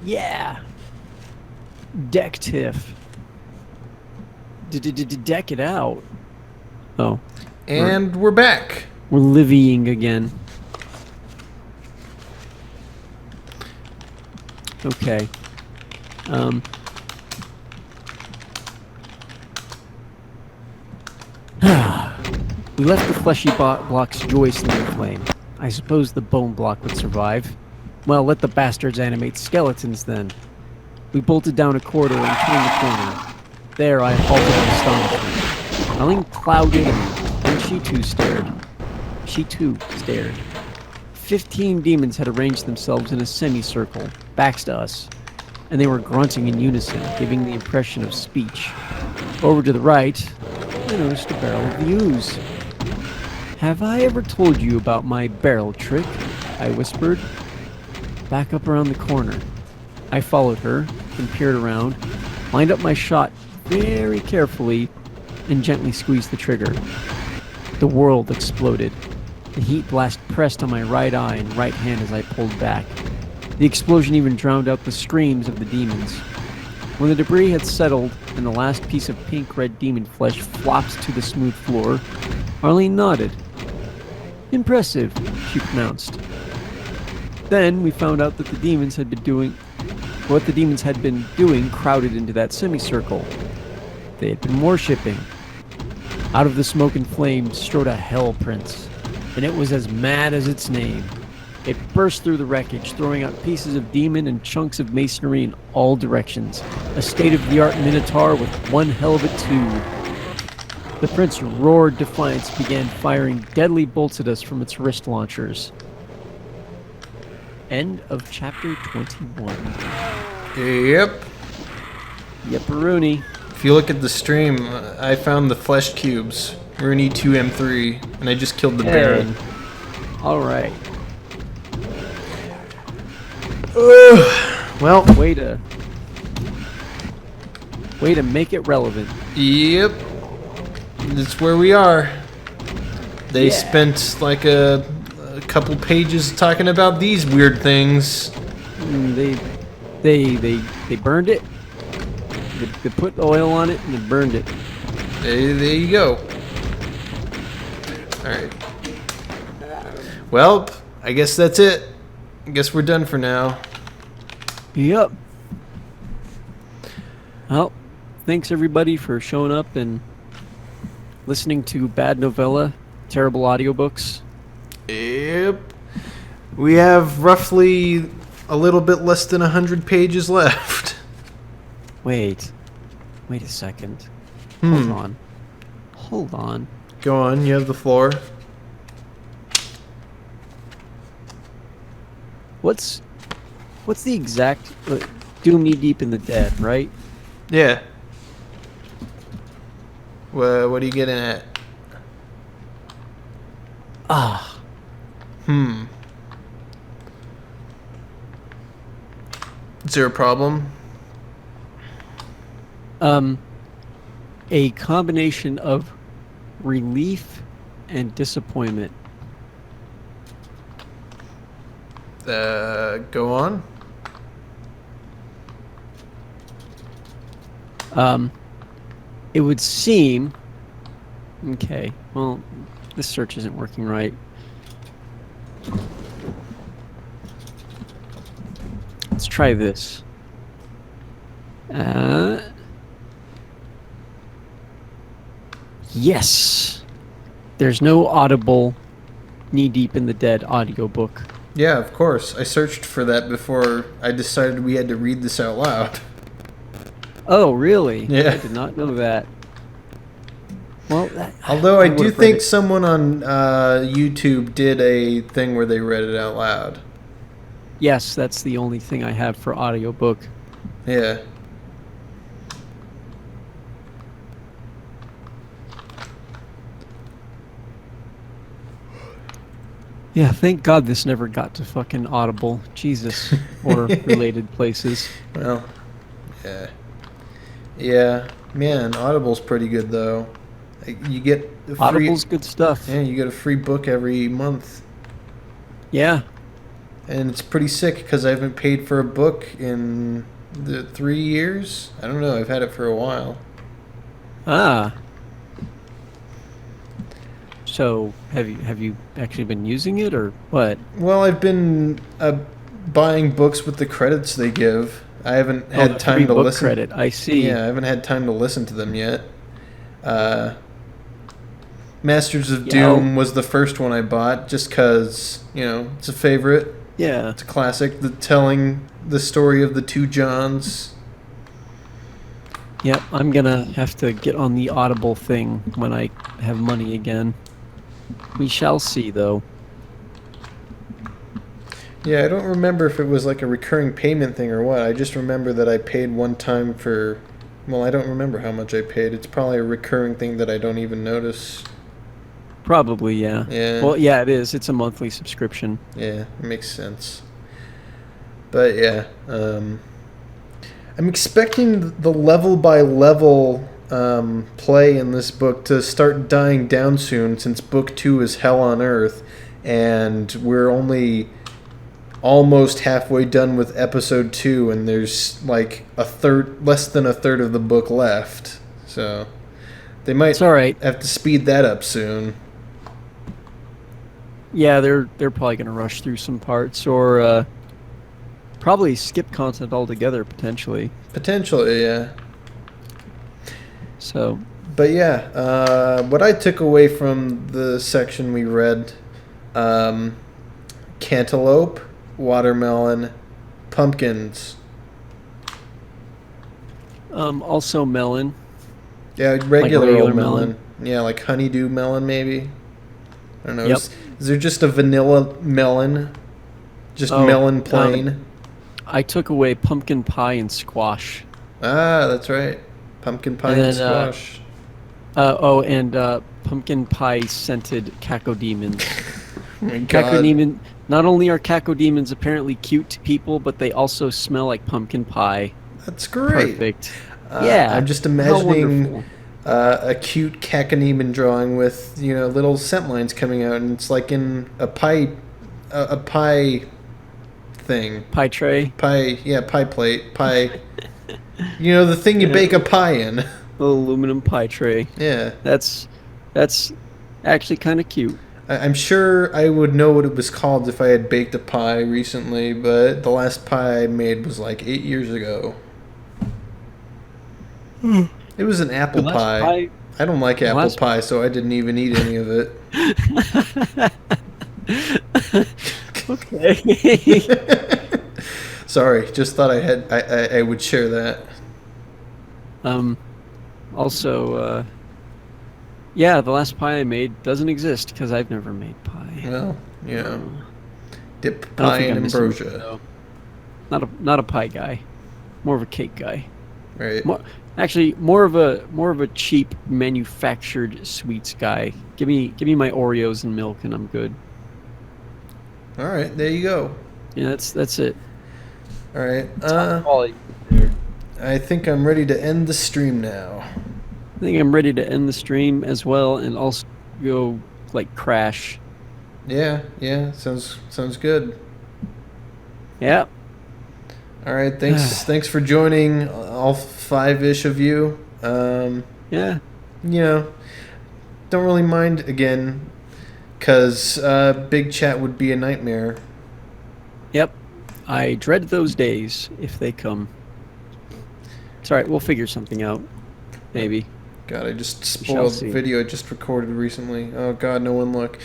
Yeah. Deck tiff. Deck it out. Oh. We're, And we're back. we're livying again. Okay. Um. We left the fleshy blocks joyously aflame. I suppose the bone block would survive. Well, let the bastards animate skeletons then. We bolted down a corridor and turned the corner. There I halted in astonishment. Eileen clouded and she too stared. She too stared. 15 demons had arranged themselves in a semicircle, backs to us, and they were grunting in unison, giving the impression of speech. Over to the right, I noticed a barrel of the ooze. Have I ever told you about my barrel trick? I whispered. Back up around the corner. I followed her and peered around, lined up my shot very carefully, and gently squeezed the trigger. The world exploded. The heat blast pressed on my right eye and right hand as I pulled back. The explosion even drowned out the screams of the demons. When the debris had settled and the last piece of pink-red demon flesh flopped to the smooth floor, Arlene nodded. Impressive, she pronounced. Then we found out that the demons had been doing what the demons had been doing crowded into that semicircle. They had been worshipping. Out of the smoke and flame strode a hell prince, and it was as mad as its name. It burst through the wreckage, throwing out pieces of demon and chunks of masonry in all directions. A state-of-the-art minotaur with one hell of a tube. The prince roared defiance, began firing deadly bolts at us from its wrist launchers. End of chapter 21. Yep. Yep-a-rooney. If you look at the stream, I found the flesh cubes. Rooney 2M3, and I just killed the Baron. Alright. Well, Way to make it relevant. yep. That's where we are. They spent like a couple pages talking about these weird things. They burned it. They put oil on it and they burned it. There you go. Alright. Well, I guess that's it. I guess we're done for now. Yep. Well, thanks everybody for showing up and listening to bad novella, terrible audiobooks. Yep. We have roughly a little bit less than 100 pages left. Wait a second. Hold on. Go on, you have the floor. What's the exact Doom Knee Deep in the Dead, right? Yeah. What are you getting at? Is there a problem? A combination of relief and disappointment. Go on. It would seem... Okay, well, this search isn't working right. Let's try this. Yes! There's no audible Knee Deep in the Dead audiobook. Yeah, of course. I searched for that before I decided we had to read this out loud. Oh, really? Yeah. I did not know that. Well, Although I do would've read think it. someone on YouTube did a thing where they read it out loud. Yes, that's the only thing I have for audiobook. Yeah. Yeah, thank God this never got to fucking Audible. Jesus. Or related places. Well, yeah. Yeah. Man, Audible's pretty good, though. You get a free... Audible's good stuff. Yeah, you get a free book every month. Yeah. and it's pretty sick because I haven't paid for a book in the 3 years. I don't know. I've had it for a while. Ah. So have you actually been using it or what? Well, I've been buying books with the credits they give. I haven't had the time free to book listen. credit. I see. Yeah, I haven't had time to listen to them yet. Masters of Yeah, Doom was the first one I bought just because, it's a favorite. Yeah. It's a classic. Telling the story of the two Johns. Yep, I'm gonna have to get on the Audible thing when I have money again. We shall see, though. Yeah, I don't remember if it was like a recurring payment thing or what. I just remember that I paid one time for... Well, I don't remember how much I paid. It's probably a recurring thing that I don't even notice. Probably, yeah. Yeah. Well, yeah, it is. It's a monthly subscription. Yeah, it makes sense. But yeah, I'm expecting the level by level play in this book to start dying down soon, since book 2 is Hell on Earth, and we're only almost halfway done with episode 2, and there's like less than a third of the book left. So they might It's all right. have to speed that up soon. Yeah, they're probably gonna rush through some parts, or probably skip content altogether potentially. Potentially, yeah. So, But yeah, what I took away from the section we read, cantaloupe, watermelon, pumpkins. also melon. Yeah, regular regular old melon. Yeah, like honeydew melon maybe. I don't know. Yep. Is there just a vanilla melon? Just melon plain? I took away pumpkin pie and squash. That's right. Pumpkin pie and squash. And pumpkin pie scented cacodemons. Oh my God. Cacodemon. Not only are cacodemons apparently cute people, but they also smell like pumpkin pie. That's great. Perfect. Yeah. I'm just How imagining wonderful. a cute cacodemon drawing with little scent lines coming out, and it's like in a pie thing. Pie tray. Pie plate, pie. The thing you bake a pie in. Little aluminum pie tray. Yeah. That's actually kind of cute. I'm sure I would know what it was called if I had baked a pie recently, but the last pie I made was like 8 years ago. It was an apple pie. I don't like apple pie, so I didn't even eat any of it. Okay. Sorry, just thought I would share that. Also, yeah, the last pie I made doesn't exist because I've never made pie. Well, dip I don't pie think in I'm missing much, ambrosia. though. Not a pie guy, more of a cake guy. Right. More of a cheap manufactured sweets guy. Give me my Oreos and milk and I'm good. All right, there you go. Yeah, that's it. All right. Quality there. I think I'm ready to end the stream now. I think I'm ready to end the stream as well and also go like crash. Yeah, sounds good. Yeah. All right, thanks for joining, all 5-ish of you. Yeah. Don't really mind again, because big chat would be a nightmare. Yep. I dread those days if they come. It's alright, we'll figure something out. Maybe. God, I just spoiled the video I just recorded recently. Oh God, no one look.